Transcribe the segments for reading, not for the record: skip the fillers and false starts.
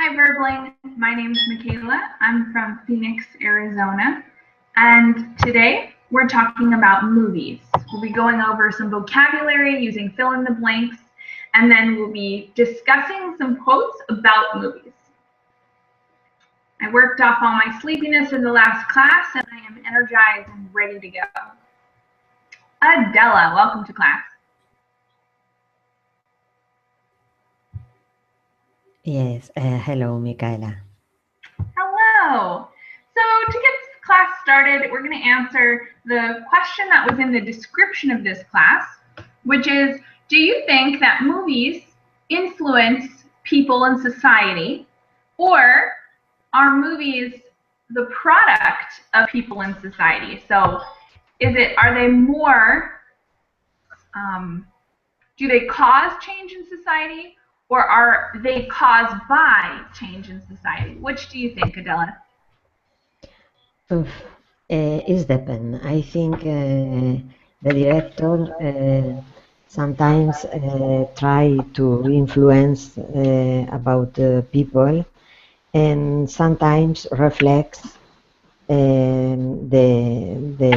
Hi, Verbling. My name is Michaela. I'm from Phoenix, Arizona. And today we're talking about movies. We'll be going over some vocabulary using fill in the blanks, and then we'll be discussing some quotes about movies. I worked off all my sleepiness in the last class, and I am energized and ready to go. Adela, welcome to class. Yes, hello, Michaela. Hello. So to get class started, we're going to answer the question that was in the description of this class, which is, do you think that movies influence people in society, or are movies the product of people in society? So are they more, do they cause change in society, or are they caused by change in society? Which do you think, Adela? It depends. I think the director sometimes try to influence about people, and sometimes reflects the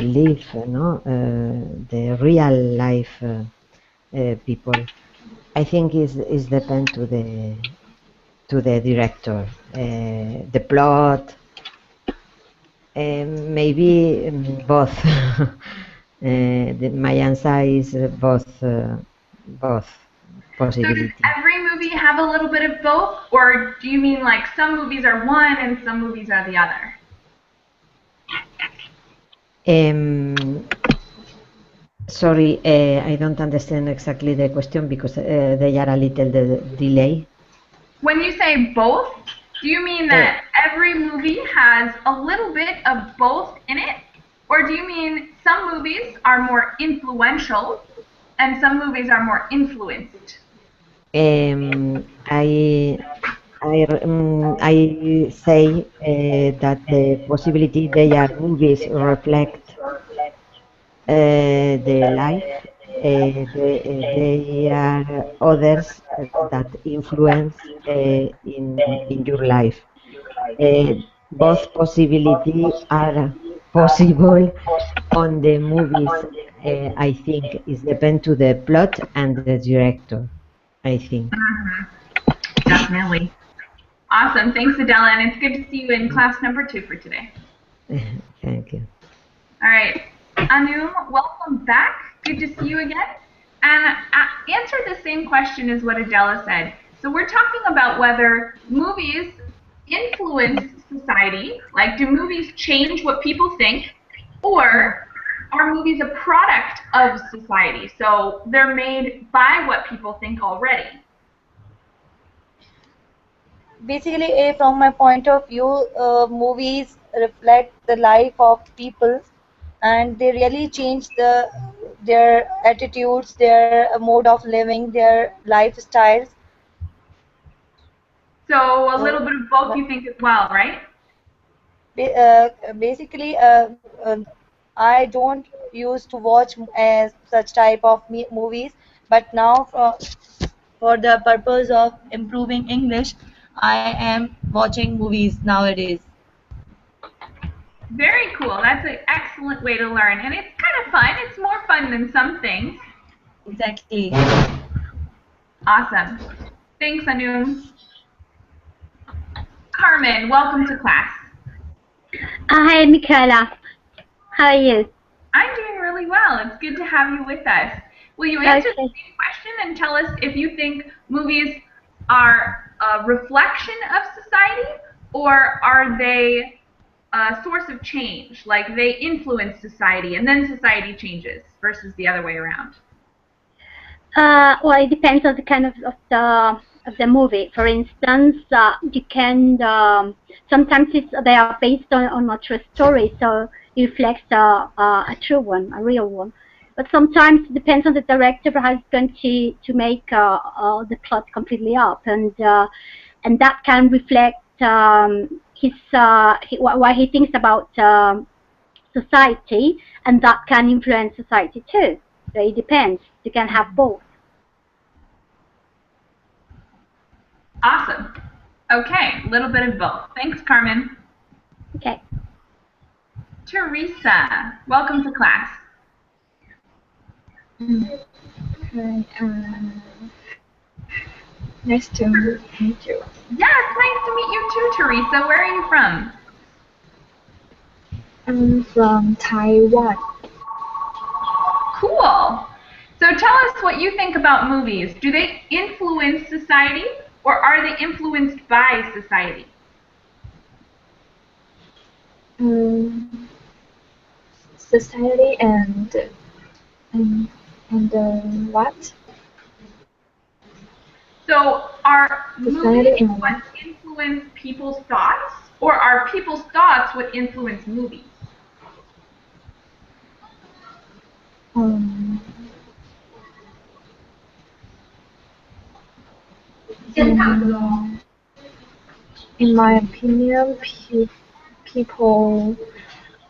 life, the real life people. I think is depend to the director, the plot. Maybe both. My answer is both So does possibility. every movie have a little bit of both, or do you mean like some movies are one and some movies are the other? Sorry, I don't understand exactly the question because they are a little delay. When you say both, do you mean that every movie has a little bit of both in it? Or do you mean some movies are more influential and some movies are more influenced? I say that the possibility they are movies reflect the life. They are others that influence in your life. Both possibility are possible on the movies. I think it depends to the plot and the director. I think. Definitely. Awesome. Thanks, Adela. And it's good to see you in class number 2 for today. Thank you. All right. Anu, welcome back. Good to see you again. And answer the same question as what Adela said. So we're talking about whether movies influence society, like do movies change what people think, or are movies a product of society? So they're made by what people think already. Basically, from my point of view, movies reflect the life of people, and they really change their attitudes, their mode of living, their lifestyles. So a little bit of both you think as well, right? Basically, I don't used to watch such type of movies, but now for the purpose of improving English, I am watching movies nowadays. Very cool. That's an excellent way to learn. And it's kind of fun. It's more fun than some things. Exactly. Awesome. Thanks, Anu. Carmen, welcome to class. Hi, Michaela. How are you? I'm doing really well. It's good to have you with us. Will you answer the same question and tell us if you think movies are a reflection of society, or are they a source of change, like they influence society and then society changes versus the other way around? Well, it depends on the kind of the movie. For instance, you can sometimes they are based on a true story, so it reflects a true one, a real one. But sometimes it depends on the director how he's going to make the plot completely up, and that can reflect what he thinks about society, and that can influence society too. So it depends. You can have both. Awesome. Okay, a little bit of both. Thanks, Carmen. Okay. Teresa, welcome to class. Hi, nice to meet you. Yes, nice to meet you too, Teresa. Where are you from? I'm from Taiwan. Cool. So tell us what you think about movies. Do they influence society or are they influenced by society? Society and what? So are Society movies and what what? influence people's thoughts or are people's thoughts what influence movies? Um, in my opinion, people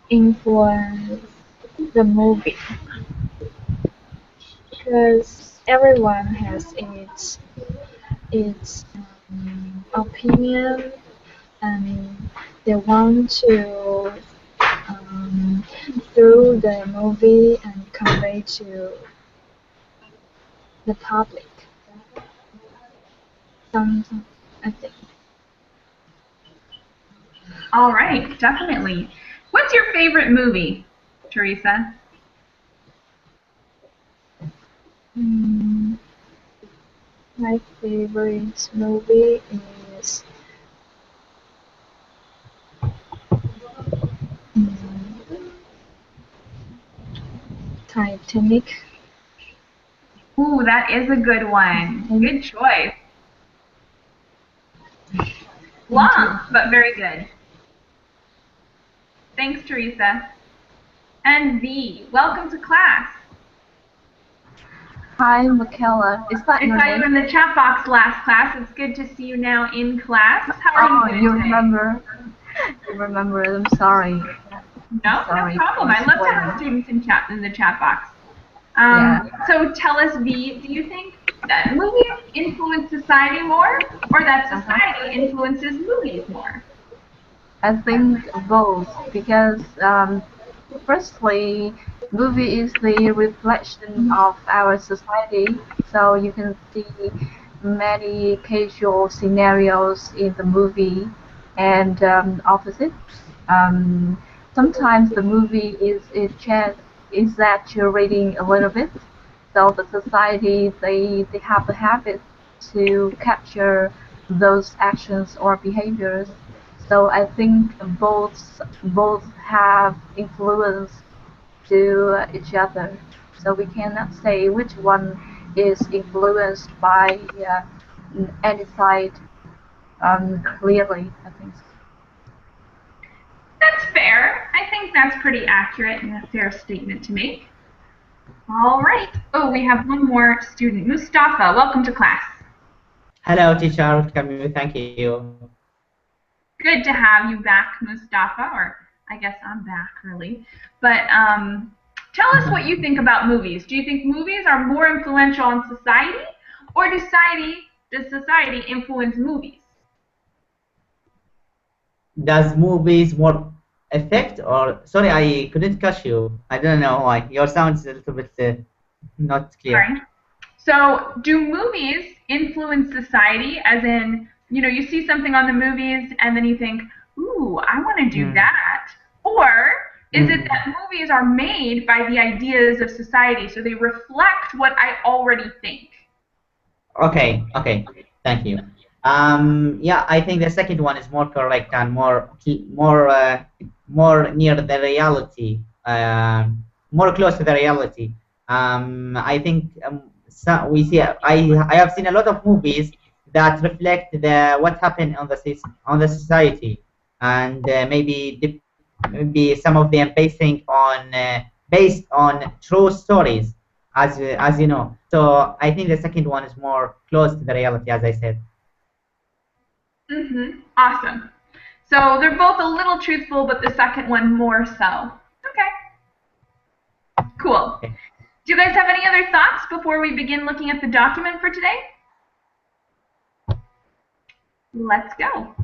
influence the movie because everyone has its opinion and they want to um, through the movie and convey to the public. Some I think. All right, definitely. What's your favorite movie, Teresa? My favorite movie is mm, Titanic. Ooh, that is a good one. Good choice. Long, but very good. Thanks, Teresa. And V, welcome to class. Hi, Michaela. Is that I your saw you name? in the chat box last class. It's good to see you now in class. How are you doing You today? remember? You remember? I'm sorry. No, Sorry no problem. for I love to have explaining. students in the chat box. Yeah. So tell us, V, do you think that movies influence society more, or that society influences movies more? I think both because firstly, movie is the reflection of our society, so you can see many casual scenarios in the movie, and opposite. Um, Sometimes the movie is exaggerating a little bit, so the society they have the habit to capture those actions or behaviors. So I think both have influence to each other. So we cannot say which one is influenced by any side clearly. I think. That's fair. I think that's pretty accurate and a fair statement to make. All right. Oh, we have one more student. Mustafa, welcome to class. Hello, teacher. Camille, thank you. Good to have you back, Mustafa, or I guess I'm back, really. But tell us what you think about movies. Do you think movies are more influential on society, or does society influence movies? Does movies more affect or sorry, I couldn't catch you. I don't know why. Your sound is a little bit not clear. Sorry. So, do movies influence society? As in, you see something on the movies and then you think, "Ooh, I want to do that," or is it that movies are made by the ideas of society, so they reflect what I already think? Okay, thank you. Yeah, I think the second one is more correct and more near the reality, more close to the reality. I think so we see. I have seen a lot of movies that reflect what happened on the society, and maybe some of them based on true stories, as you know. So I think the second one is more close to the reality, as I said. Awesome. So they're both a little truthful, but the second one more so. Okay. Cool. Okay. Do you guys have any other thoughts before we begin looking at the document for today? Let's go.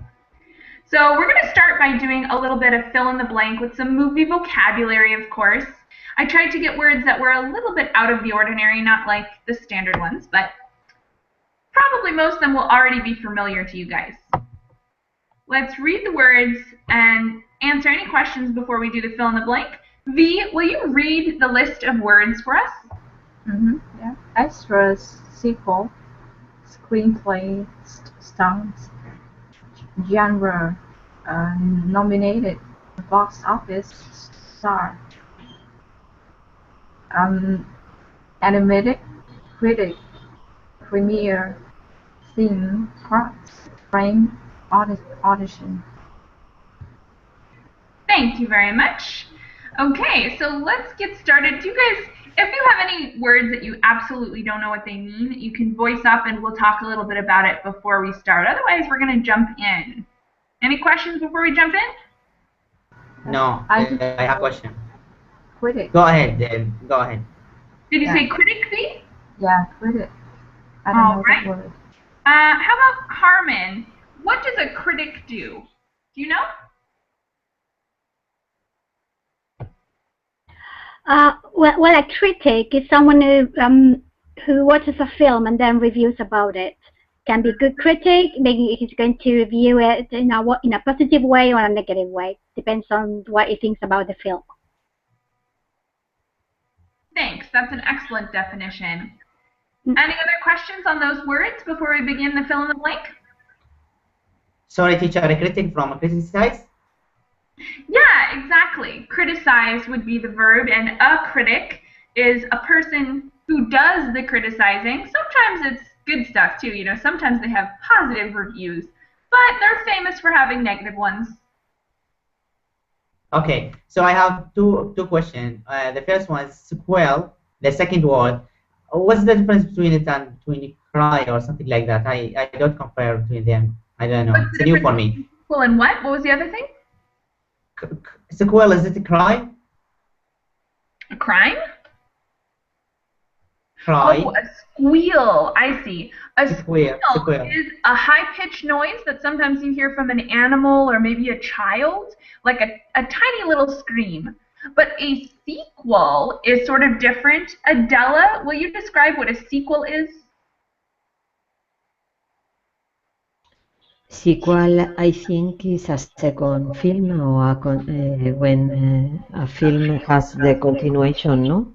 So we're going to start by doing a little bit of fill in the blank with some movie vocabulary, of course. I tried to get words that were a little bit out of the ordinary, not like the standard ones, but probably most of them will already be familiar to you guys. Let's read the words and answer any questions before we do the fill in the blank. V, will you read the list of words for us? Yeah. Extras, sequel, screenplay, stunts, genre, nominated, box office, star, animated, critic, premiere, theme, props, frame, audition. Thank you very much. Okay, so let's get started. Do you guys, if you have any words that you absolutely don't know what they mean, you can voice up and we'll talk a little bit about it before we start. Otherwise, we're going to jump in. Any questions before we jump in? No, I have a question. Critic. Go ahead, then. Go ahead. Did you say critic, V? Yeah, critic. I don't know Alright. the word. How about Carmen? What does a critic do? Do you know? Well, a critic is someone who watches a film and then reviews about it. Can be a good critic, maybe he's going to review it in a positive way or a negative way. Depends on what he thinks about the film. Thanks, that's an excellent definition. Any other questions on those words before we begin the fill in the blank? Sorry, teacher, a critic from criticize? Yeah, exactly. Criticize would be the verb, and a critic is a person who does the criticizing. Sometimes it's good stuff too, you know, sometimes they have positive reviews, but they're famous for having negative ones. Okay, so I have two questions. The first one is sequel. The second word, what's the difference between it and between cry or something like that? I don't compare between them. I don't know. What's It's new for me. Well, and what? What was the other thing? Sequel, is it a cry? A crime? Cry. Oh, a squeal. I see. A squeal Sequel. is a high-pitched noise that sometimes you hear from an animal or maybe a child, like a tiny little scream. But a sequel is sort of different. Adela, will you describe what a sequel is? Sequel, I think, is a second film or when a film has the continuation, no?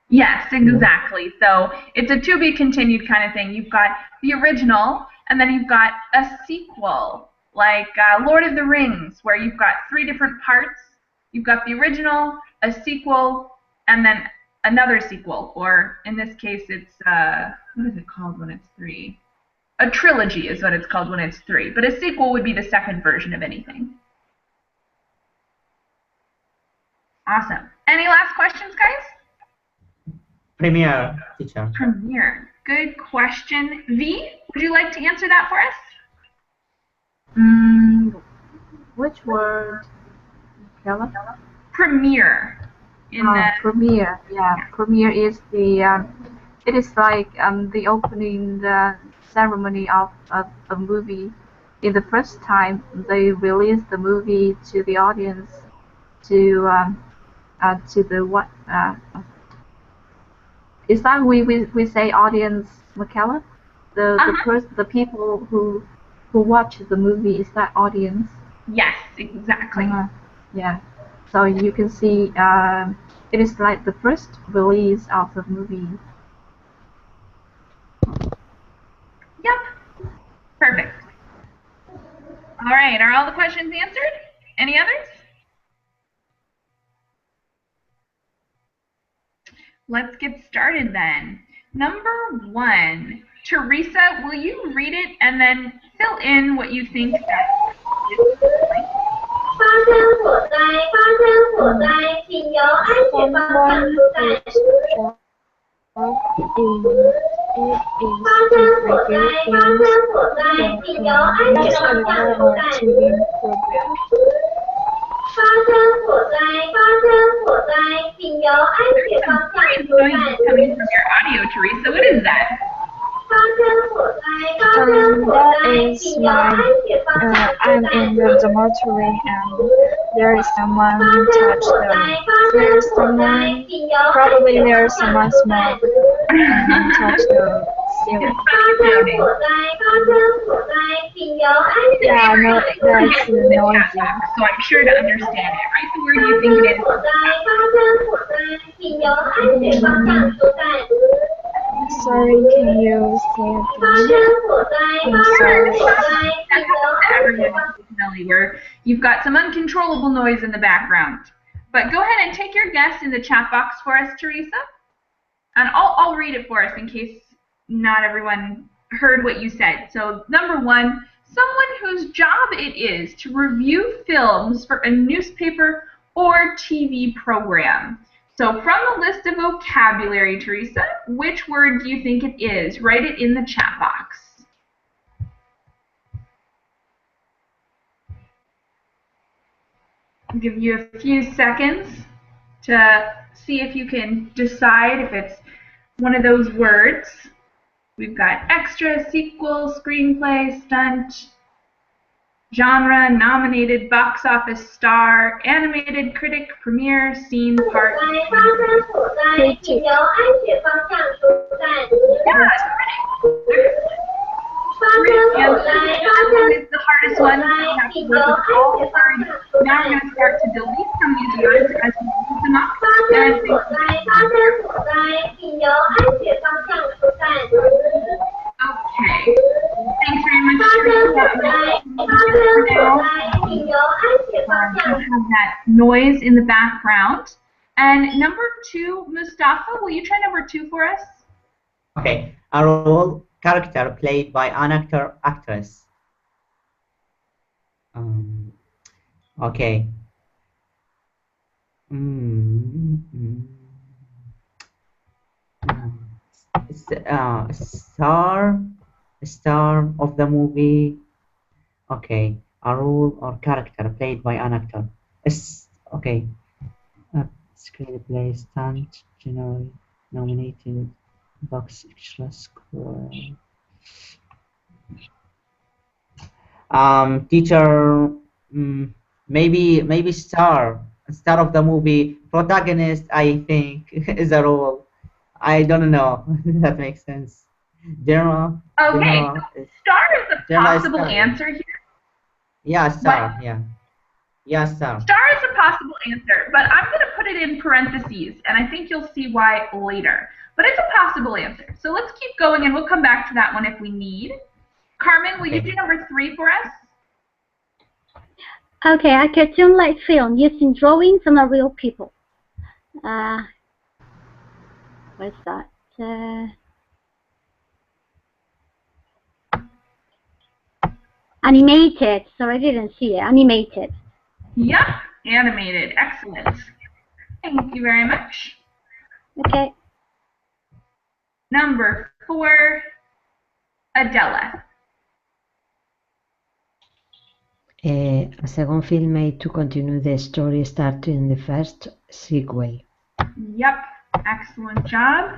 Yes, exactly. So it's a to be continued kind of thing. You've got the original, and then you've got a sequel, like Lord of the Rings, where you've got 3 different parts. You've got the original, a sequel, and then another sequel. Or in this case, it's, what is it called when it's 3? A trilogy is what it's called when it's 3. But a sequel would be the second version of anything. Awesome. Any last questions, guys? Premiere, teacher. Premiere. Good question. V, would you like to answer that for us? Which word? Kella? Premiere. Premiere. Yeah, premiere is the. It is like the opening ceremony of a movie. In the first time they release the movie to the audience, to the what? Is that we say audience, Michaela? The people who watch the movie, is that audience? Yes, exactly. Yeah. So you can see it is like the first release of the movie. Yep. Perfect. All right. Are all the questions answered? Any others? Let's get started then. Number 1. Teresa, will you read it and then fill in what you think that is? 发生火灾！发生火灾！请由安全方向疏散。发生火灾！发生火灾！请由安全方向疏散。发生火灾！发生火灾！请由安全方向疏散。Coming from your audio, Teresa. What is that? That is my. I'm in the dormitory and there is someone touched them. There's someone. Probably there's someone small and touched the ceiling. Yeah, no, that's noisy. So I'm sure to understand it, right? So where do you think it is? Sorry, can you say again? I'm sorry. Everyone definitely where you've got some uncontrollable noise in the background. But go ahead and take your guess in the chat box for us, Teresa. And I'll read it for us in case not everyone heard what you said. So number 1, someone whose job it is to review films for a newspaper or TV program. So from the list of vocabulary, Teresa, which word do you think it is? Write it in the chat box. I'll give you a few seconds to see if you can decide if it's one of those words. We've got extra, sequel, screenplay, stunt, genre, nominated, box office star, animated, critic, premiere, scene, part. Critic. It's the hardest one. We have to work with all the words. Now I'm going to start to delete some of these words as we use them up. Okay. Thanks very much, Teresa. Have that noise in the background. And number 2, Mustafa, will you try number 2 for us? Okay. A role character played by an actress. Okay. Star of the movie. Okay. A role or character played by an actor. Okay. Screenplay, stunt, generally nominated, box extra score. Teacher, maybe star of the movie. Protagonist, I think, is a role. I don't know. That makes sense. General. Okay, star is a possible answer here. Yeah, star. Yeah. Yeah, star. Star is a possible answer, but I'm going to put it in parentheses, and I think you'll see why later. But it's a possible answer. So let's keep going, and we'll come back to that one if we need. Carmen, will you do number 3 for us? Okay, a cartoon-like film using drawings from a real people. What's that? Animated. Sorry, I didn't see it. Animated. Yep, animated. Excellent. Thank you very much. Okay. Number 4, Adela. A second film made to continue the story started in the first sequel. Yep, excellent job.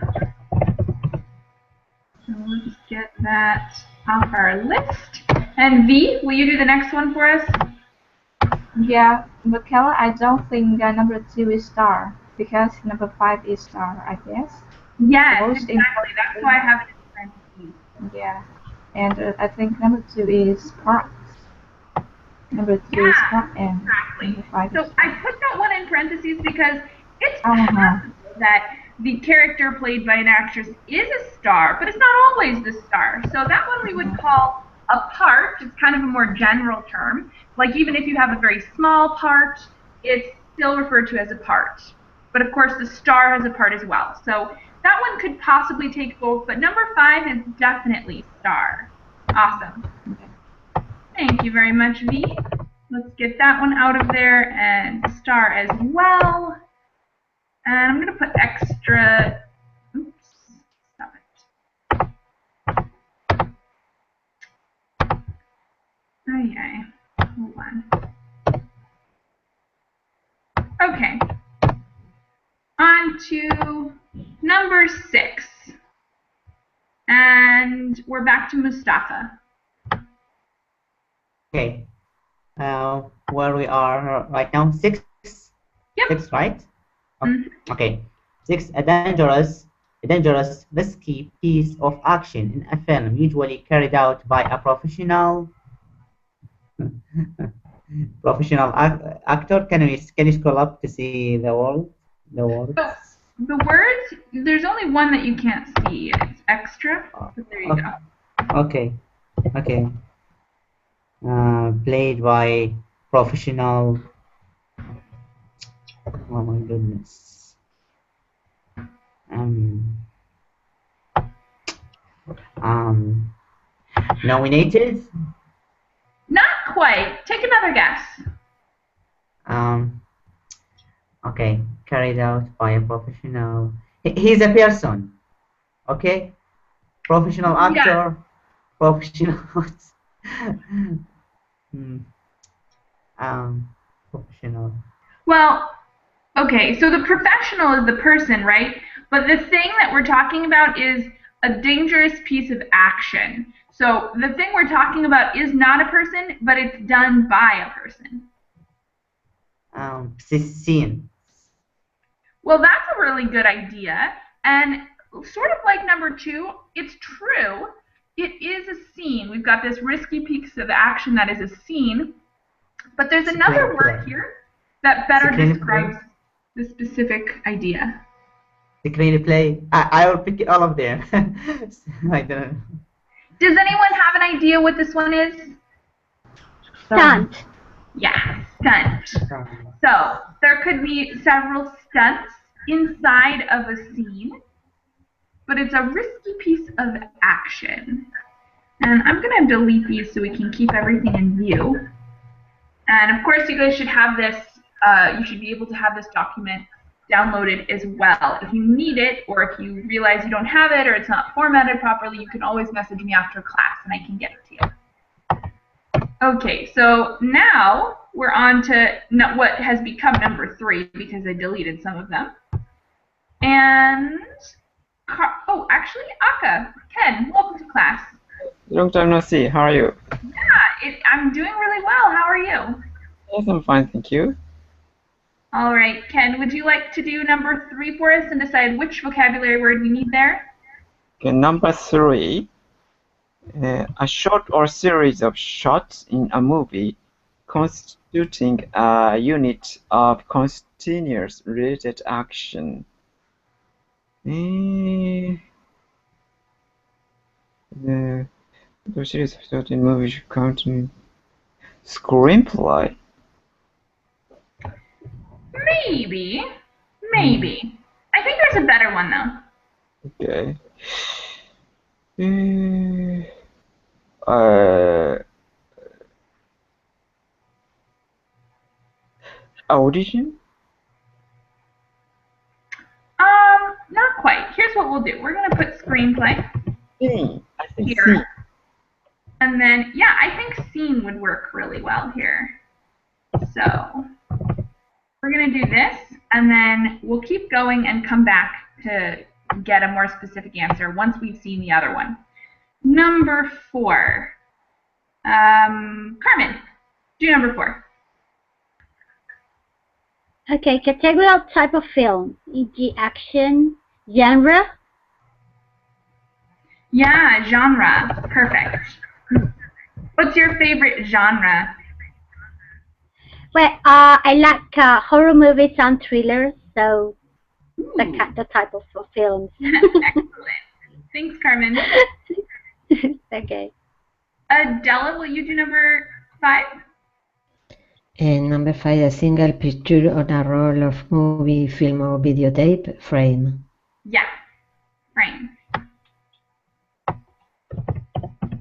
So let's get that off our list. And V, will you do the next one for us? Yeah, Michaela, I don't think number 2 is star because number 5 is star, I guess. Yes, exactly. That's why I have it in parentheses. Yeah, and I think number 2 is part. Number 3 is part, and exactly. Number 5 so is I put that one in parentheses because it's possible that the character played by an actress is a star, but it's not always the star. So that one we would call a part. It's kind of a more general term. Like even if you have a very small part, it's still referred to as a part. But of course the star has a part as well. So that one could possibly take both, but number 5 is definitely star. Awesome. Thank you very much, V. Let's get that one out of there and star as well. And I'm going to put extra. Oops, stop it. Okay, hold on. Okay. On to number 6. And we're back to Mustafa. Okay. Where we are right now, 6. Yep. 6, right? Mhm. Okay. 6. A dangerous, risky piece of action in a film, usually carried out by a professional actor. Can you scroll up to see the word? The words. So the words, there's only one that you can't see. It's extra. But there you go. Okay. Okay. Played by professional. Oh my goodness. Nominated. Not quite. Take another guess. Okay, carried out by a professional. He's a person. Okay, professional actor. Yeah. Professional. Professional. Well, okay, so the professional is the person, right? But the thing that we're talking about is a dangerous piece of action. So the thing we're talking about is not a person, but it's done by a person. Scene. Well, that's a really good idea. And sort of like number 2, it's true. It is a scene. We've got this risky piece of action that is a scene. But there's another word here that better describes the specific idea. Screenplay. I will pick all of them. I don't know. Does anyone have an idea what this one is? Stunt. Yeah, stunt. So there could be several stunts inside of a scene, but it's a risky piece of action. And I'm going to delete these so we can keep everything in view. And of course, you guys should have this, you should be able to have this document downloaded as well. If you need it, or if you realize you don't have it, or it's not formatted properly, you can always message me after class and I can get it to you. Okay, so now we're on to what has become number 3 because I deleted some of them. And, oh, actually, Aka, Ken, welcome to class. Long time no see. How are you? Yeah, I'm doing really well. How are you? Yes, I'm fine, thank you. All right, Ken, would you like to do number 3 for us and decide which vocabulary word we need there? Okay, number 3. A shot or series of shots in a movie constituting a unit of continuous related action. The series of shots in movies counting screenplay. Maybe. I think there's a better one though. Okay. Audition? Not quite. Here's what we'll do. We're gonna put screenplay I think here. scene. And then, yeah, I think scene would work really well here. So we're going to do this, and then we'll keep going and come back to get a more specific answer once we've seen the other one. Number 4. Carmen, do number 4. Okay, category of type of film, e.g. action, genre. Yeah, genre. Perfect. What's your favorite genre? Well, I like horror movies and thrillers, so the type of films. Excellent. Thanks, Carmen. Okay. Della, will you do number 5? Number 5, a single picture on a roll of movie, film, or videotape, frame. Yeah, frame.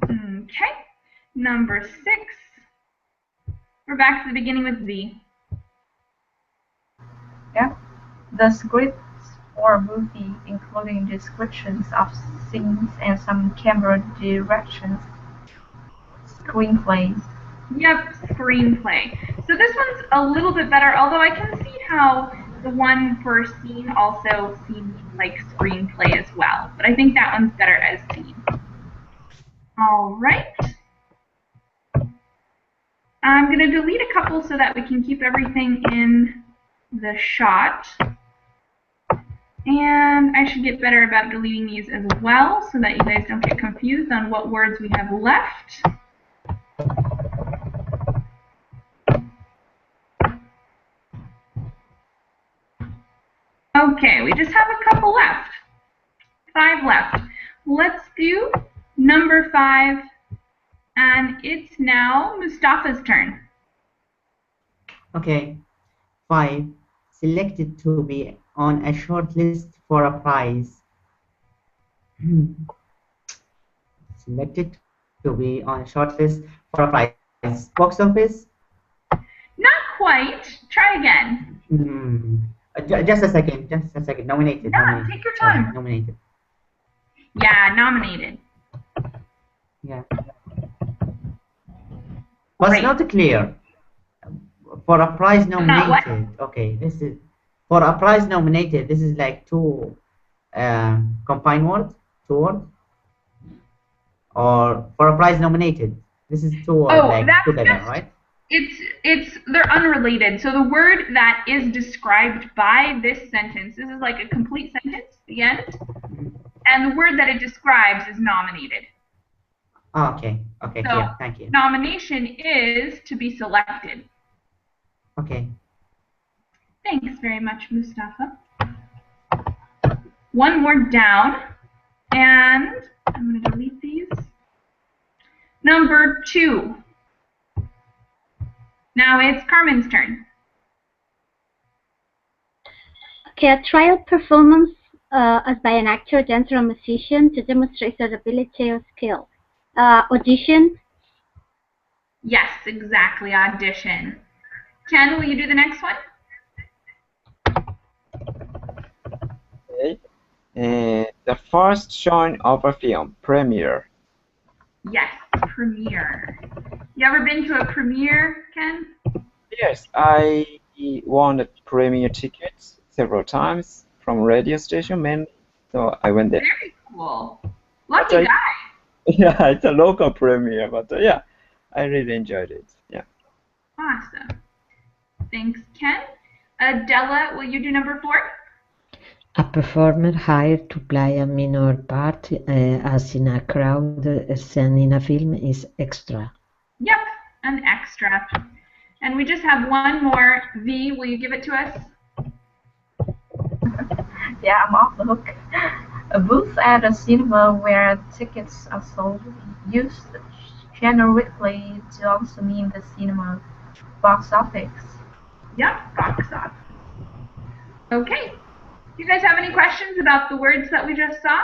Okay, number 6. We're back to the beginning with Z. Yeah, the scripts for a movie, including descriptions of scenes and some camera directions. Screenplays. Yep, screenplay. So this one's a little bit better, although I can see how the one for scene also seemed like screenplay as well, but I think that one's better as scene. All right. I'm going to delete a couple so that we can keep everything in the shot. And I should get better about deleting these as well so that you guys don't get confused on what words we have left. Okay, we just have a couple left. 5 left. Let's do number 5, and it's now Mustafa's turn. Okay. 5. Selected to be on a short list for a prize. Selected to be on a short list for a prize. Box office? Not quite. Try again. Just a second. Just a second. Nominated. Yeah, Nominated. take your time. Nominated. Yeah, nominated. Yeah. Was not clear. For a prize nominated. Okay, this is for a prize nominated. This is like 2 combined words, 2 words, or for a prize nominated. This is 2 words like together, right? They're unrelated. So the word that is described by this sentence, this is like a complete sentence, the end, and the word that it describes is nominated. Okay. Okay. So Yeah. Thank you. nomination is to be selected. Okay. Thanks very much, Mustafa. One more down, and I'm going to delete these. Number 2. Now it's Carmen's turn. Okay, a trial performance as by an actor, dancer, or musician to demonstrate their ability or skill. Audition? Yes, exactly, audition. Ken, will you do the next one? Okay. The first showing of a film, premiere. Yes, premiere. You ever been to a premiere, Ken? Yes, I won the premiere tickets several times from radio station mainly, so I went there. Very cool. Lucky guy. Yeah, it's a local premiere, but yeah, I really enjoyed it. Yeah. Awesome. Thanks, Ken. Adela, will you do number 4? A performer hired to play a minor part as in a crowd scene in a film is extra. Yep, an extra. And we just have one more. V, will you give it to us? Yeah, I'm off the hook. A booth at a cinema where tickets are sold used generically to also mean the cinema box office. Yep, box office. Okay. Do you guys have any questions about the words that we just saw?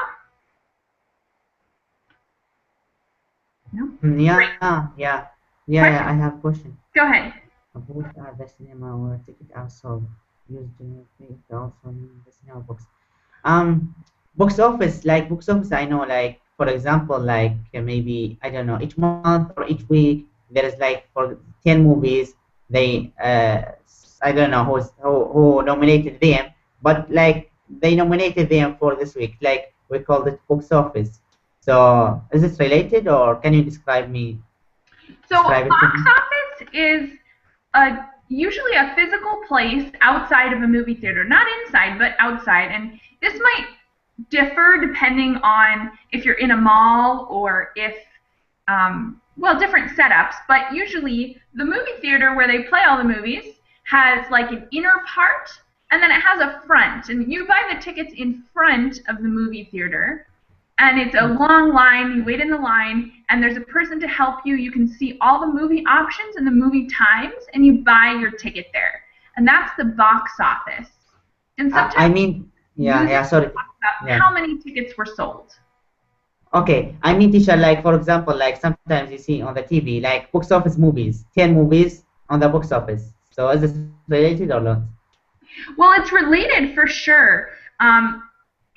No? Yeah, I have a question. Go ahead. A booth at the cinema where tickets are sold used generically to also mean the cinema box. Box office, I know, like, for example, like maybe, I don't know, each month or each week, there is like for 10 movies, they, I don't know who nominated them, but like they nominated them for this week, like we called it box office. So is it related, or can you describe me? So box office is usually a physical place outside of a movie theater, not inside, but outside, and this might differ depending on if you're in a mall or if, well, different setups, but usually the movie theater where they play all the movies has like an inner part, and then it has a front, and you buy the tickets in front of the movie theater, and it's a long line, you wait in the line, and there's a person to help you. You can see all the movie options and the movie times, and you buy your ticket there. And that's the box office. And sometimes sorry. How many tickets were sold? Okay, I mean, teacher, like, for example, like sometimes you see on the TV, like box office movies, 10 movies on the box office. So is this related or not? Well, it's related for sure.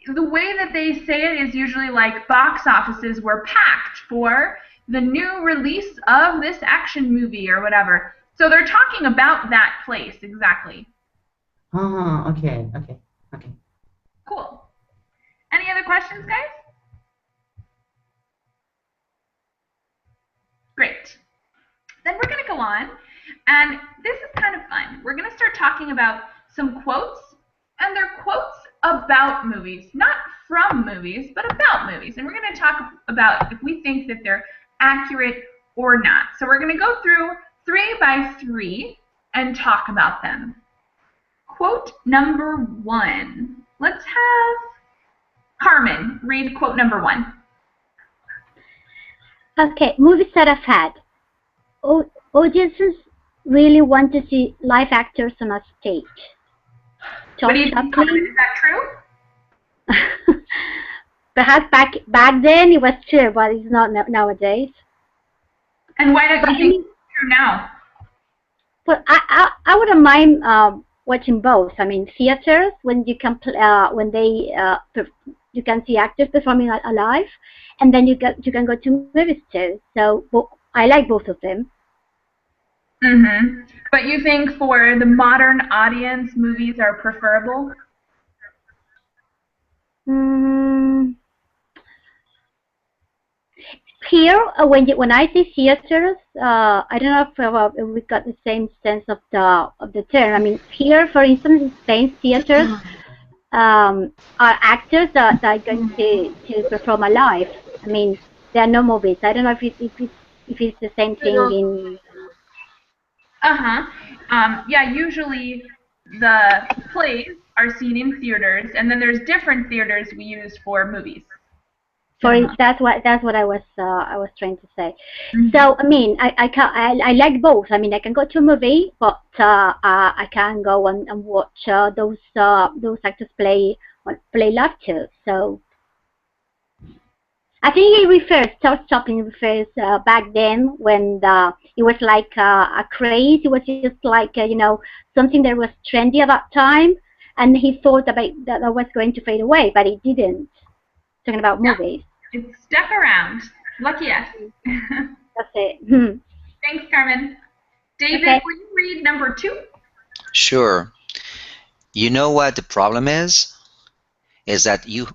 The way that they say it is usually like box offices were packed for the new release of this action movie or whatever. So they're talking about that place, exactly. Ah, okay, okay, okay. Cool. Any other questions, guys? Great. Then we're going to go on, and this is kind of fun. We're going to start talking about some quotes, and they're quotes about movies, not from movies, but about movies. And we're going to talk about if we think that they're accurate or not. So we're going to go through 3 by 3 and talk about them. Quote number 1. Let's have Carmen read quote number 1. Okay, movies that I've had. Audiences really want to see live actors on a stage. What do you think, Carmen? Is that true? Perhaps back then it was true, but it's not nowadays. And why don't you think it's true now? Well, I wouldn't mind watching both. I mean, theaters when you can you can see actors performing live, and then you can go to movies too. So I like both of them. Mm-hmm. But you think for the modern audience, movies are preferable? Here, when I say theaters, I don't know if we got the same sense of the term. I mean, here, for instance, in Spain, theaters are actors that are going to perform live. I mean, there are no movies. I don't know if it's the same thing in. Yeah, usually the plays are seen in theaters, and then there's different theaters we use for movies. That's what I was trying to say. Mm-hmm. So I mean, I like both. I mean, I can go to a movie, but I can go and watch those actors play live too. So I think it refers, Charles Chaplin refers back then when it was like a craze. It was just like something that was trendy at that time, and he thought about that was going to fade away, but it didn't. Talking about movies. It stuck around. Lucky us. That's it. Thanks, Carmen. David, will you read number 2? Sure. You know what the problem is? Is that you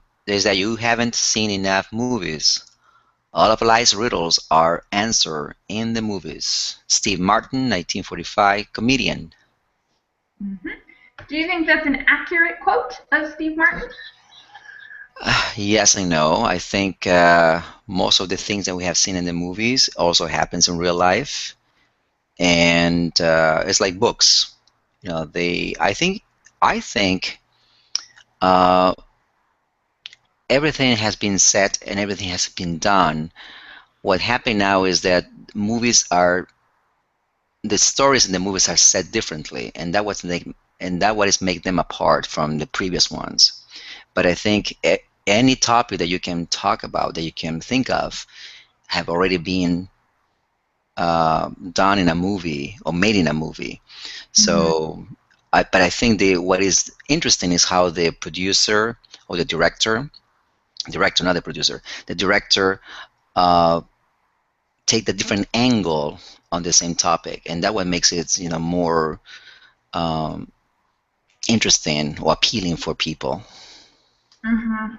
haven't seen enough movies. All of life's riddles are answered in the movies. Steve Martin, 1945, comedian. Mm-hmm. Do you think that's an accurate quote of Steve Martin? Yes and no. I think most of the things that we have seen in the movies also happens in real life, and it's like books. I think everything has been said and everything has been done. What happened now is that the stories in the movies are set differently, and that what is make them apart from the previous ones. But I think any topic that you can talk about, that you can think of, have already been done in a movie or made in a movie. So, but I think what is interesting is how the producer or the director, not the producer, the director take the different angle on the same topic, and that what makes it more interesting or appealing for people. Mm-hmm.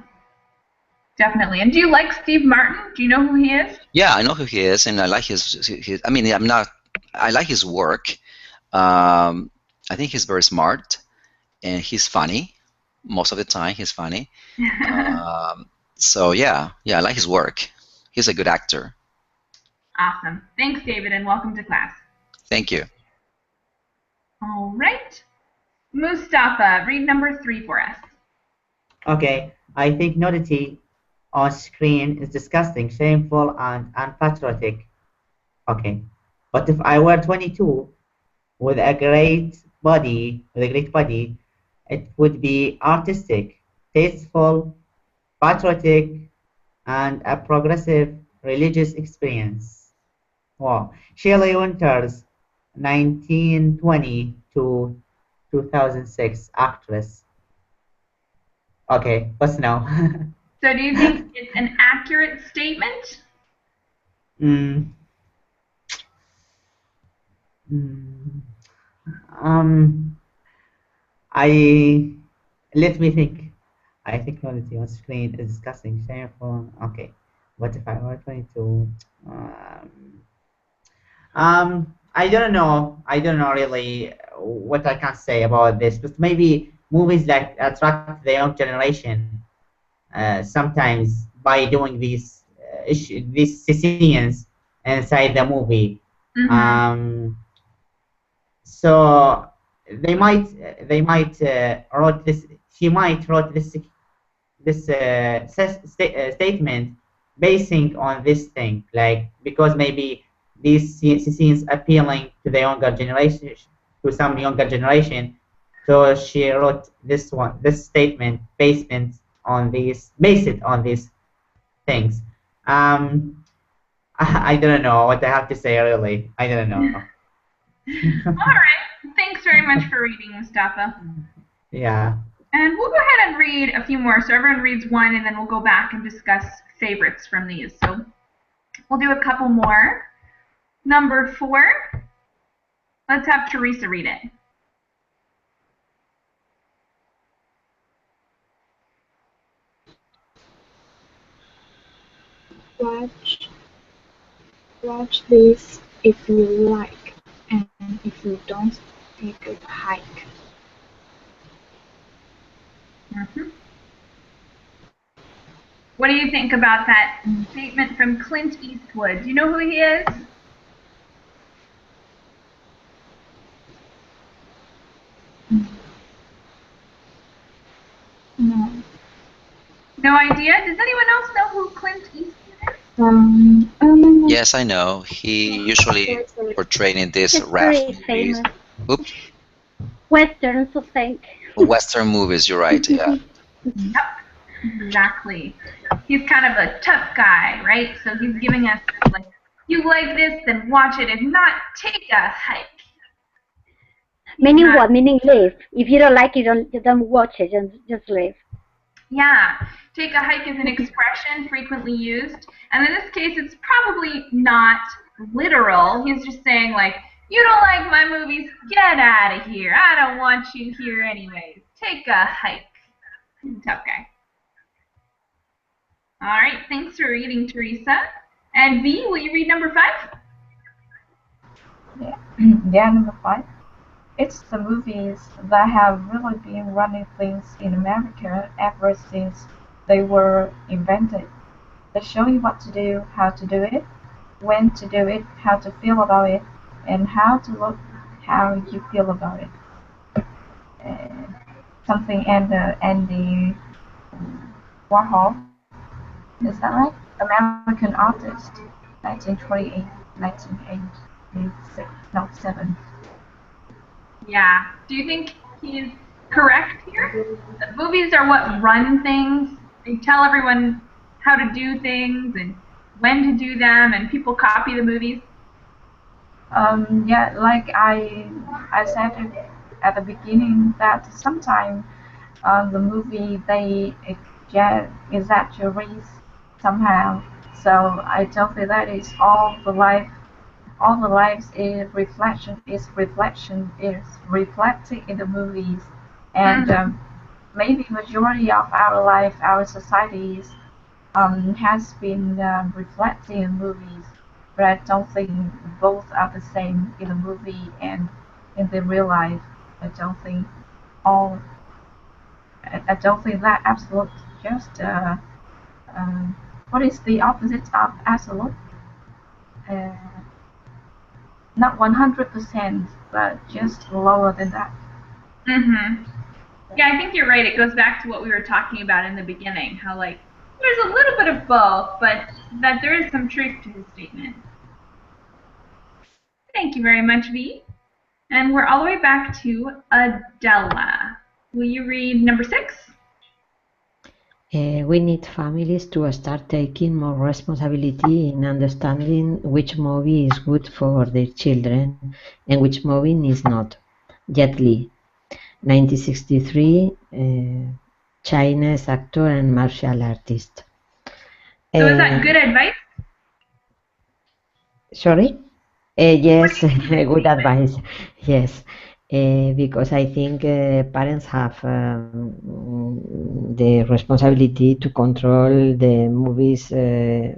Definitely. And do you like Steve Martin? Do you know who he is? Yeah, I know who he is, and I like his I mean, I like his work. I think he's very smart, and he's funny. Most of the time, he's funny. So yeah, I like his work. He's a good actor. Awesome. Thanks, David, and welcome to class. Thank you. All right. Mustafa, read number 3 for us. Okay. I think nudity on screen is disgusting, shameful, and unpatriotic. Okay. But if I were 22 with a great body, it would be artistic, tasteful, patriotic, and a progressive religious experience. Wow. Shelley Winters, 1920 to 2006, actress. Okay, what's now? So do you think it's an accurate statement? Let me think. I technology on screen is discussing shameful. Okay, what if I were 22? I don't know. I don't know really what I can say about this, but maybe movies that attract the young generation sometimes by doing these scenes inside the movie. So they might wrote this. She might wrote this statement basing on this thing, like because maybe these scenes appealing to the younger generation, to some younger generation. So she wrote this statement based it on these things. I don't know what I have to say really. I don't know. All right. Thanks very much for reading, Mustafa. Yeah. And we'll go ahead and read a few more. So everyone reads one, and then we'll go back and discuss favorites from these. So we'll do a couple more. Number 4. Let's have Teresa read it. Watch this if you like, and if you don't, take a hike. What do you think about that statement from Clint Eastwood? Do you know who he is? No. No idea? Does anyone else know who Clint Eastwood is? Yes, I know. He usually portrayed in this He's rap very movies. famous. Oops. Westerns, I think. Western movies, you're right, yeah. Yep, exactly. He's kind of a tough guy, right? So he's giving us, like, you like this, then watch it. If not, take a hike. Meaning what? Meaning leave. If you don't like it, don't watch it, just leave. Yeah, take a hike is an expression frequently used. And in this case, it's probably not literal. He's just saying, like, you don't like my movies, get out of here. I don't want you here anyways. Take a hike. Tough guy. All right, thanks for reading, Teresa. And V, will you read number 5? Yeah, number 5. It's the movies that have really been running things in America ever since they were invented. They show you what to do, how to do it, when to do it, how to feel about it, and how to look how you feel about it. Something Andy Warhol, is that right? American artist, 1928, 1987. Yeah. Do you think he's correct here? The movies are what run things. They tell everyone how to do things and when to do them, and people copy the movies. Yeah, like I said at the beginning that sometimes the movie they exaggerate somehow. So I don't think that is all the lives is reflected in the movies, and maybe majority of our life, our societies has been reflected in movies. But I don't think both are the same in the movie and in the real life. I don't think that absolute just what is the opposite of absolute? Not 100%, but just lower than that. Yeah, I think you're right. It goes back to what we were talking about in the beginning, how like there's a little bit of both, but that there is some truth to his statement. Thank you very much, V. And we're all the way back to Adela. Will you read number 6? We need families to start taking more responsibility in understanding which movie is good for their children and which movie is not. Jet Li, 1963, Chinese actor and martial artist. So is that good advice? Sorry? Yes, good advice. Yes. because I think parents have the responsibility to control the movies the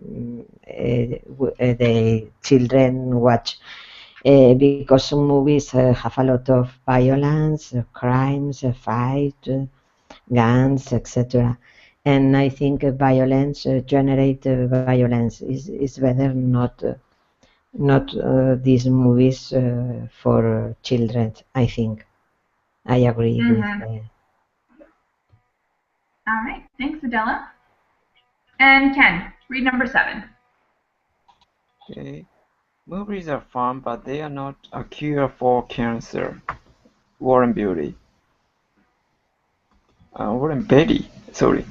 children watch. Because some movies have a lot of violence, crimes, fight, guns, etc. And I think violence generate violence is better not these movies for children. I think I agree with. All right, thanks, Adela. And Ken, read number 7. Okay. Movies are fun, but they are not a cure for cancer. Warren Beatty. Warren Beatty, sorry.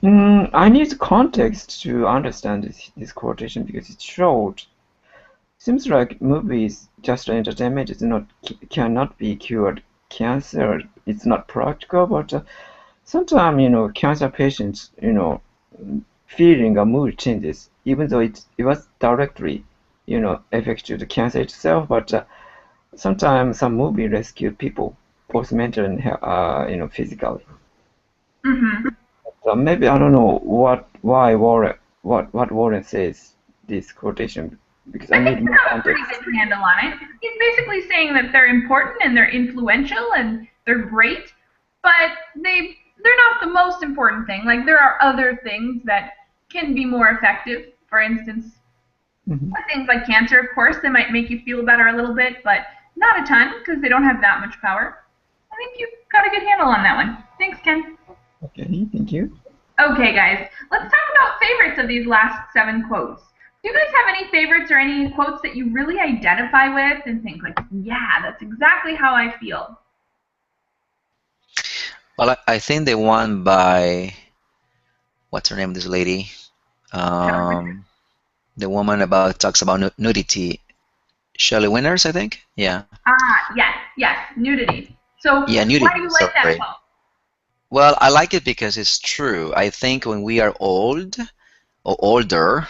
I need context to understand this quotation because it's short. Seems like movies, just entertainment, cannot be cured. Cancer, it's not practical, but sometimes cancer patients, feeling or mood changes, even though it was directly, affected the cancer itself. But sometimes some movie rescue people, both mentally and physically. So maybe I don't know what Warren says this quotation because I need more context. Pretty good handle on it. He's basically saying that they're important and they're influential and they're great, but they're not the most important thing. Like there are other things that can be more effective. For instance, things like cancer, of course, they might make you feel better a little bit, but not a ton because they don't have that much power. I think you've got a good handle on that one. Thanks, Ken. Okay, thank you. Okay, guys, let's talk about favorites of these last 7 quotes. Do you guys have any favorites or any quotes that you really identify with and think like, yeah, that's exactly how I feel? Well, I think the one by, what's her name, this lady? The woman talks about nudity. Shelley Winters, I think? Yeah. Yes, nudity. So yeah, nudity. Why do you like that quote? Well, I like it because it's true. I think when we are old or older,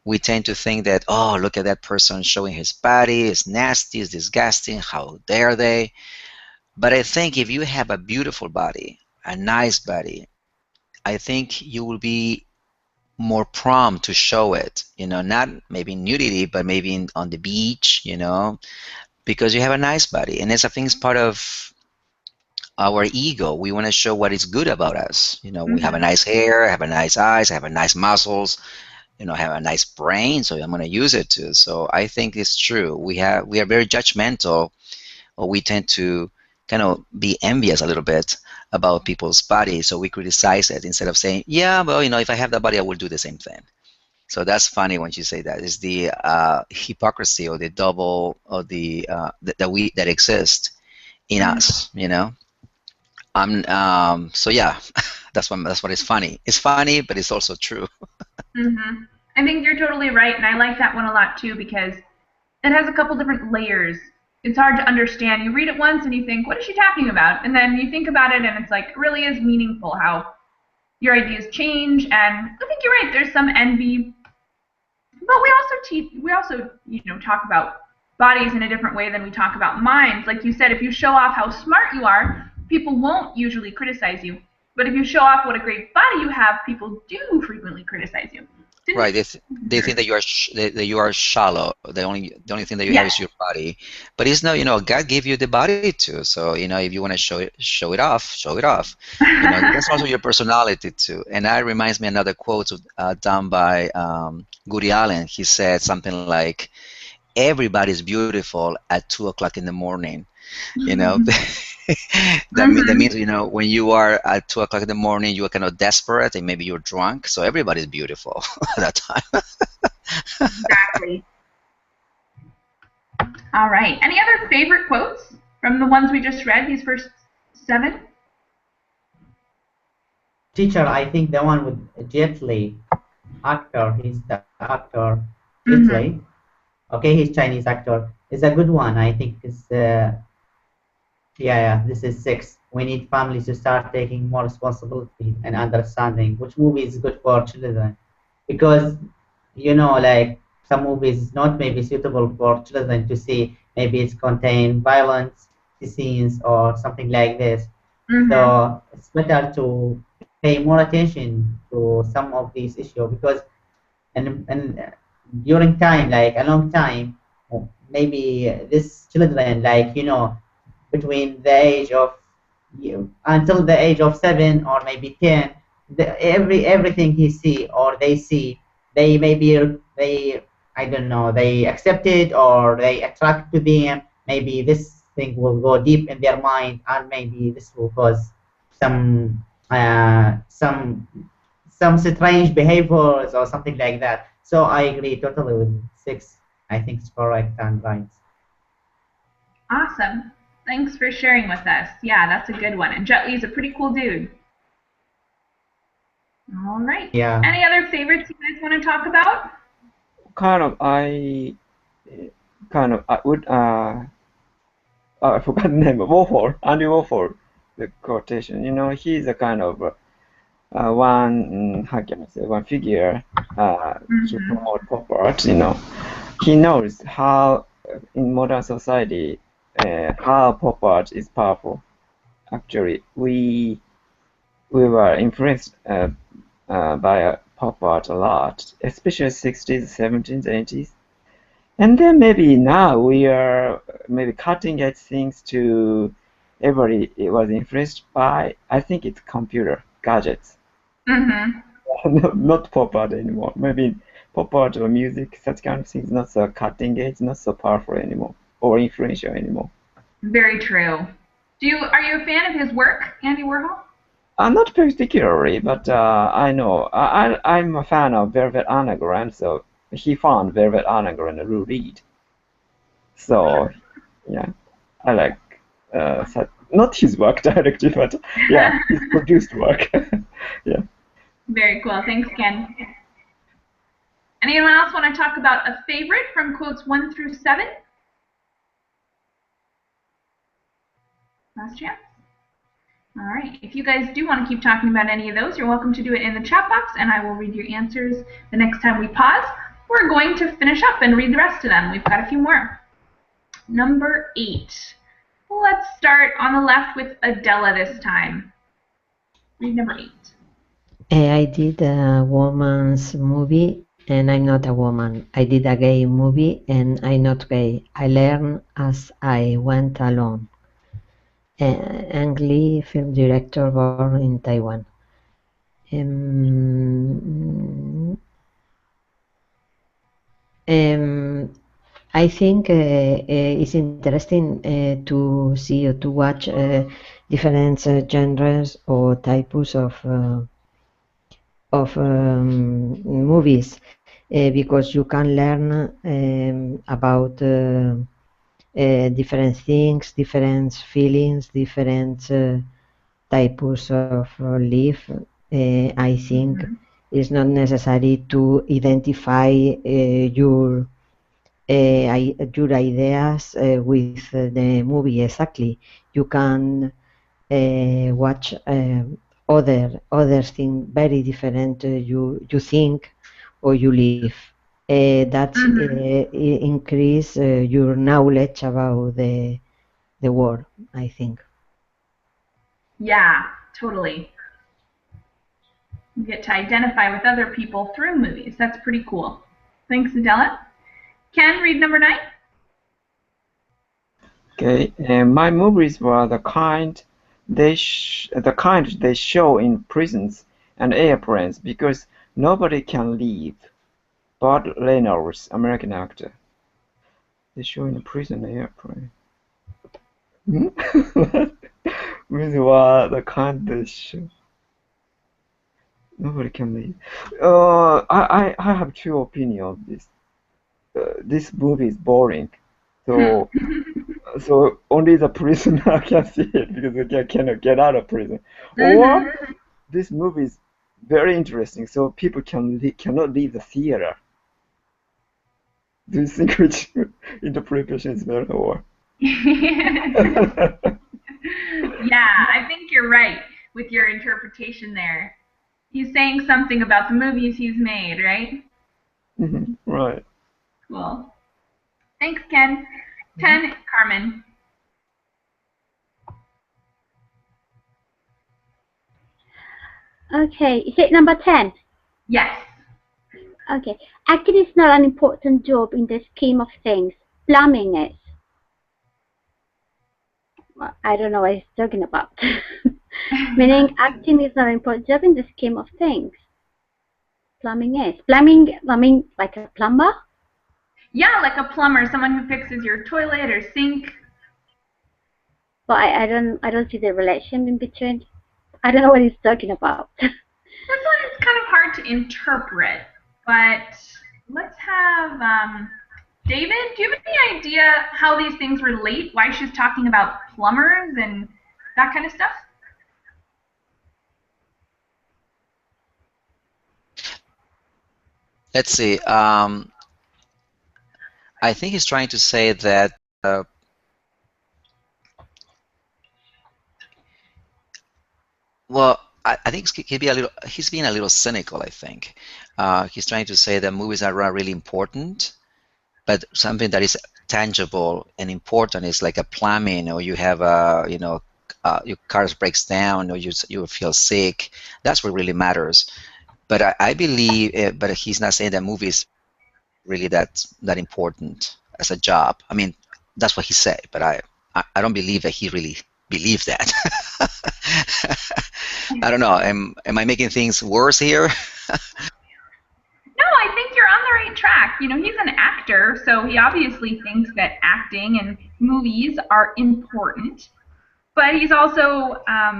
we tend to think that, oh, look at that person showing his body, it's nasty, it's disgusting, how dare they? But I think if you have a beautiful body, a nice body, I think you will be more prompt to show it, not maybe nudity, but maybe on the beach, because you have a nice body. And I think it's part of our ego. We want to show what is good about us. We have a nice hair, have a nice eyes, have a nice muscles, have a nice brain, so I'm going to use it too. So I think it's true. We are very judgmental, or we tend to kind of be envious a little bit about people's bodies, so we criticize it instead of saying, yeah, well, if I have that body, I will do the same thing. So that's funny when you say that. It's the hypocrisy or the double or that exists in us, so yeah, that's what is funny. It's funny, but it's also true. I think you're totally right, and I like that one a lot too because it has a couple different layers. It's hard to understand. You read it once and you think, what is she talking about? And then you think about it and it's like, it really is meaningful how your ideas change. And I think you're right, there's some envy. But we also talk about bodies in a different way than we talk about minds. Like you said, if you show off how smart you are, people won't usually criticize you. But if you show off what a great body you have, people do frequently criticize you. Right, they think that you are shallow. The only thing that you have is your body, but it's not. God gave you the body too. So if you want to show it off. That's also your personality too. And that reminds me another quote done by Woody Allen. He said something like, "Everybody's beautiful at 2 o'clock in the morning." That means when you are at 2 o'clock in the morning, you are kind of desperate and maybe you're drunk. So everybody's beautiful at that time. Exactly. All right. Any other favorite quotes from the ones we just read? These first 7. Teacher, I think the one with Jet Li, actor. He's the actor. Jet Li. Okay, he's Chinese actor. Is a good one. I think is. Yeah, this is 6. We need families to start taking more responsibility and understanding which movie is good for children. Because, like, some movies is not maybe suitable for children to see. Maybe it's contain violence scenes or something like this. So it's better to pay more attention to some of these issues because and during time, like a long time, maybe this children, like between the age of until the age of 7 or maybe 10, everything he see or they see, they maybe they I don't know, they accept it or they attract to them. Maybe this thing will go deep in their mind, and maybe this will cause some uh, some some strange behaviors or something like that. So I agree totally with 6. I think it's correct and right. Awesome. Thanks for sharing with us. Yeah, that's a good one. And Jet Li's a pretty cool dude. All right. Yeah. Any other favorites you guys want to talk about? I would I forgot the name. Warhol, Andy Warhol, the quotation. He's a kind of how can I say, one figure to promote pop art. He knows how in modern society how pop art is powerful. Actually, we were influenced by pop art a lot, especially 60s, 70s, 80s. And then maybe now we are maybe cutting edge things to everybody. It was influenced by, I think it's computer gadgets. Not pop art anymore. Maybe pop art or music, such kind of things, not so cutting edge, not so powerful anymore, or influential anymore. Very true. Are you a fan of his work, Andy Warhol? Not particularly, but I know. I'm a fan of Velvet Underground, so he found Velvet Underground and Lou Reed. So, yeah, I like not his work directly, but yeah, his produced work. Yeah. Very cool. Thanks, Ken. Anyone else want to talk about a favorite from quotes 1 through 7? Last chance. All right. If you guys do want to keep talking about any of those, you're welcome to do it in the chat box, and I will read your answers the next time we pause. We're going to finish up and read the rest of them. We've got a few more. Number 8. Let's start on the left with Adela this time. Read number 8. I did a woman's movie, and I'm not a woman. I did a gay movie, and I'm not gay. I learned as I went along. Ang Lee, film director, born in Taiwan. I think it's interesting to see or to watch different genres or types of movies because you can learn about different things, different feelings, different types of life. I think it's not necessary to identify your ideas with the movie exactly. You can watch other things very different. You think or you live. That increase your knowledge about the world, I think. Yeah, totally. You get to identify with other people through movies. That's pretty cool. Thanks, Adela. Ken, read number 9. Okay, my movies were the kind they show in prisons and airplanes because nobody can leave. Burt Reynolds, American actor. They show in a prison airplane. Movies were the kind they show. Nobody can leave. I have two opinions of this. This movie is boring, so only the prisoner can see it because they cannot get out of prison. Or this movie is very interesting, so people cannot leave the theater. Do you think which interpretation is better? Or? Yeah, I think you're right with your interpretation there. He's saying something about the movies he's made, right? Right. Cool. Thanks, Ken. 10, Carmen. Okay, is it number 10? Yes. Okay, acting is not an important job in the scheme of things. Plumbing is. Well, I don't know what he's talking about. Meaning acting is not an important job in the scheme of things. Plumbing is. Plumbing, I mean, like a plumber? Yeah, like a plumber, someone who fixes your toilet or sink. But I don't see the relation in between. I don't know what he's talking about. This one is kind of hard to interpret, but let's have David, do you have any idea how these things relate? Why she's talking about plumbers and that kind of stuff? Let's see. I think he's trying to say that well, I think he's being a little cynical, I think. He's trying to say that movies are really important, but something that is tangible and important is like a plumbing, or you have a, your car breaks down, or you feel sick. That's what really matters. But I believe, but he's not saying that movies really that important as a job. I mean, that's what he said, but I don't believe that he really believed that. I don't know. Am I making things worse here? No, I think you're on the right track. You know, he's an actor, so he obviously thinks that acting and movies are important. But he's also a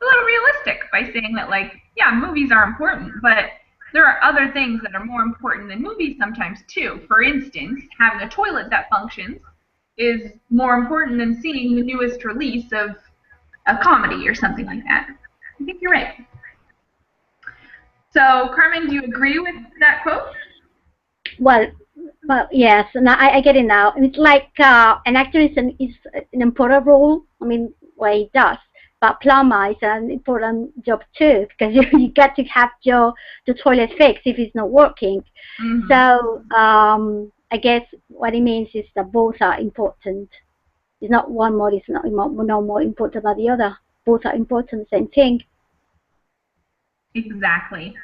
little realistic by saying that, like, yeah, movies are important, but there are other things that are more important than movies sometimes too. For instance, having a toilet that functions is more important than seeing the newest release of a comedy or something like that. I think you're right. So, Carmen, do you agree with that quote? Well, yes, and I get it now. It's like an actor is an important role. I mean, what he does. But plumber is an important job too, because you got to have the toilet fixed if it's not working. Mm-hmm. So I guess what it means is that both are important. It's not one more is not more important than the other. Both are important, same thing. Exactly.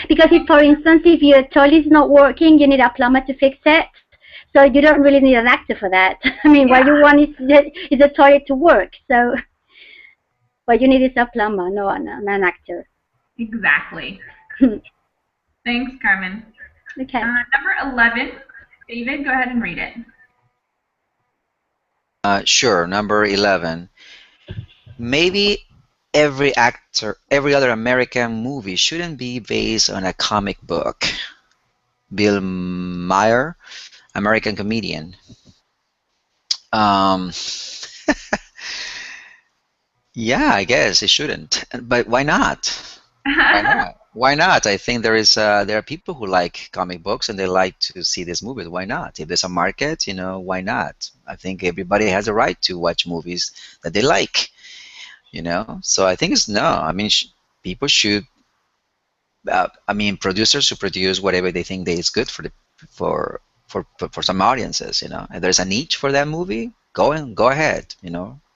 Because if, for instance, if your toilet is not working, you need a plumber to fix it. So you don't really need an actor for that. I mean, what you want is the toilet to work. So what you need is a plumber, no an actor. Exactly. Thanks, Carmen. Okay. Number 11, David, go ahead and read it. Sure. Number 11. Maybe every other American movie shouldn't be based on a comic book. Bill Maher, American comedian. Yeah, I guess it shouldn't. But why not? Why not? Why not? I think there are people who like comic books and they like to see these movies. Why not? If there's a market, why not? I think everybody has a right to watch movies that they like. So I think it's no. I mean, people should. I mean, producers should produce whatever they think that is good for some audiences. If there's a niche for that movie, go ahead.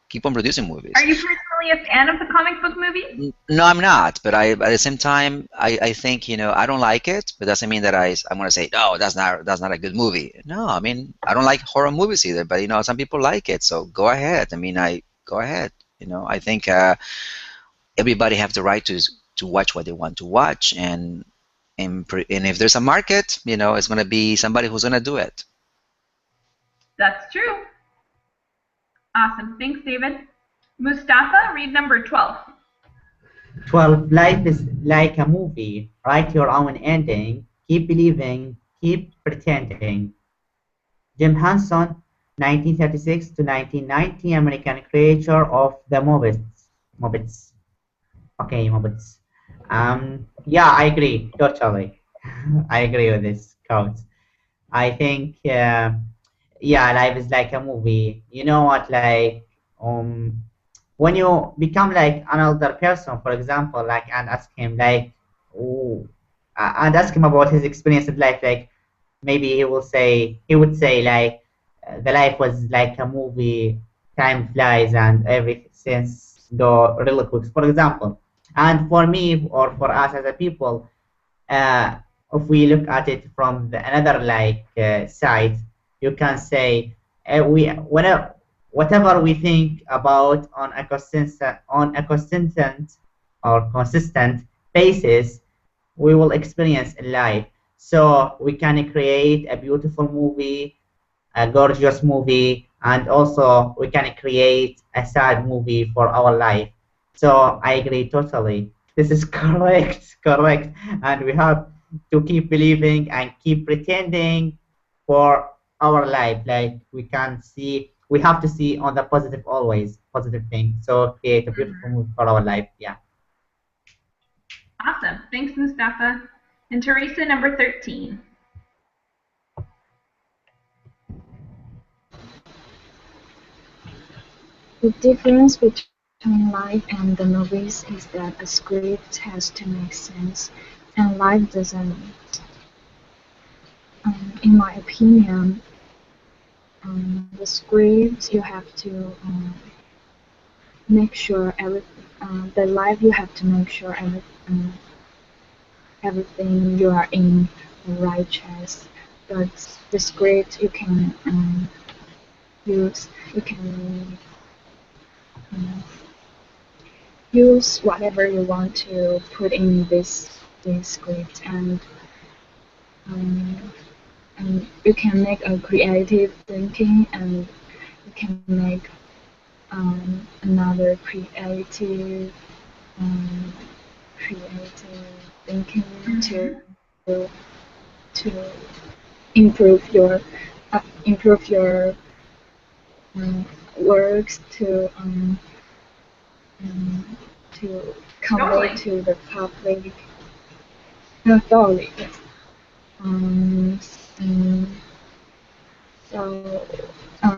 Keep on producing movies. Are you personally a fan of the comic book movies? No, I'm not. But at the same time, I think I don't like it. But doesn't mean that I'm gonna say no. That's not a good movie. No, I mean I don't like horror movies either. But some people like it. So go ahead. I mean, go ahead. I think everybody has the right to watch what they want to watch, and if there's a market, it's going to be somebody who's going to do it. That's true. Awesome. Thanks, David. Mustafa, read number 12. 12. Life is like a movie. Write your own ending. Keep believing. Keep pretending. Jim Henson, 1936 to 1990, American creator of the Muppets. Okay, Muppets. Yeah, I agree, totally. I agree with this quote. I think, yeah, life is like a movie. You know what, like, when you become like an older person, for example, and ask him, like, and ask him about his experience in life, like, maybe he would say like the life was like a movie, time flies and everything go really quick, for example. And for me or for us as a people, uh, if we look at it from another like side, you can say we whenever whatever we think about on a consistent or consistent basis, we will experience in life. So we can create a beautiful movie, a gorgeous movie, and also we can create a sad movie for our life. So I agree totally. This is correct, correct. And we have to keep believing and keep pretending for our life. Like we have to see on the positive always, positive thing. So create a beautiful movie for our life. Yeah. Awesome. Thanks, Mustafa. And Teresa, number 13. The difference between life and the movies is that a script has to make sense, and life doesn't. In my opinion, the script you have to make sure the life you have to make sure everything you are in the right choice. But the script you can use, you can use whatever you want to put in this script, and you can make a creative thinking, and you can make another creative thinking to improve your works to convey to the public thoroughly. Yes. So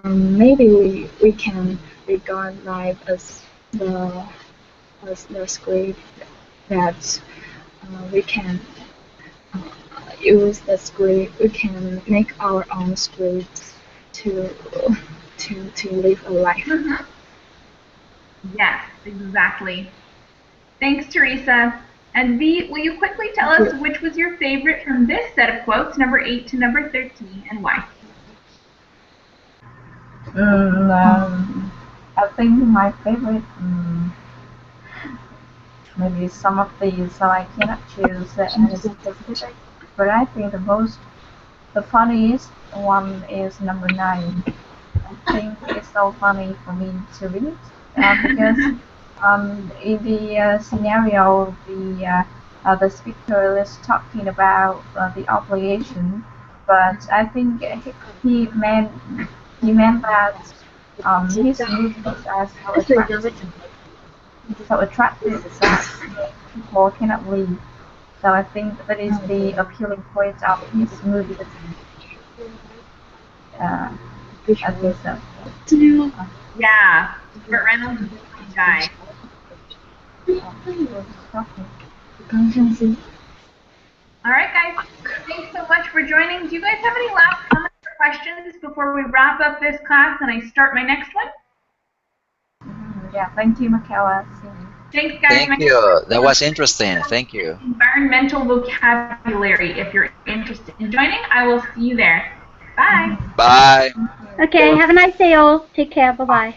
maybe we can regard life as the script that we can use the script. We can make our own scripts to live a life. Mm-hmm. Yes, exactly. Thanks, Teresa. And V, will you quickly tell us which was your favorite from this set of quotes, number 8 to number 13, and why? I think my favorite, maybe some of these, so I cannot choose any specific. But I think the funniest one is number 9. I think it's so funny for me to read because in the scenario, the speaker is talking about the obligation, but I think he meant that his movies are so attractive that people cannot read. So I think that is the appealing point of his movie. I think so. Yeah, Burt Reynolds is a funny guy. All right, guys. Thanks so much for joining. Do you guys have any last comments or questions before we wrap up this class and I start my next one? Yeah, thank you, Michaela. Thanks, guys. Thank you. That was interesting. Thank you. Environmental vocabulary. If you're interested in joining, I will see you there. Bye. Bye. Okay, have a nice day all. Take care. Bye-bye.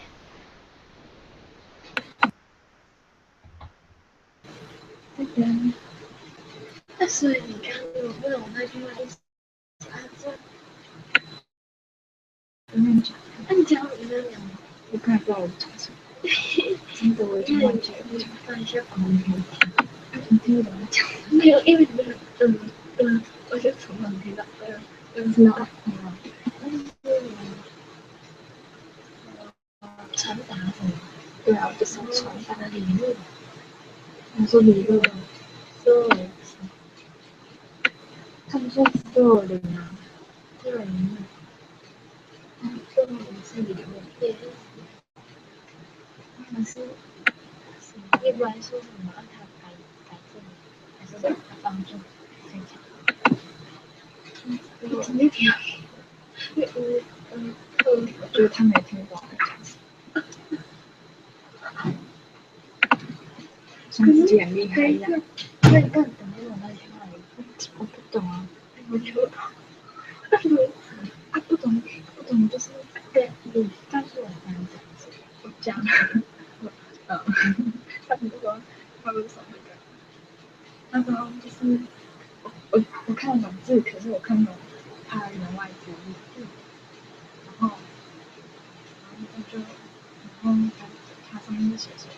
听没听？我觉得他没听懂在讲什么，像自己很厉害一样。但等一我那句话，我不懂啊，我就不懂就是对，但是我刚刚讲，他们说他们什么的，那时候就是我看得懂字，可是我看不懂他的言外之意，然后他上面就写说。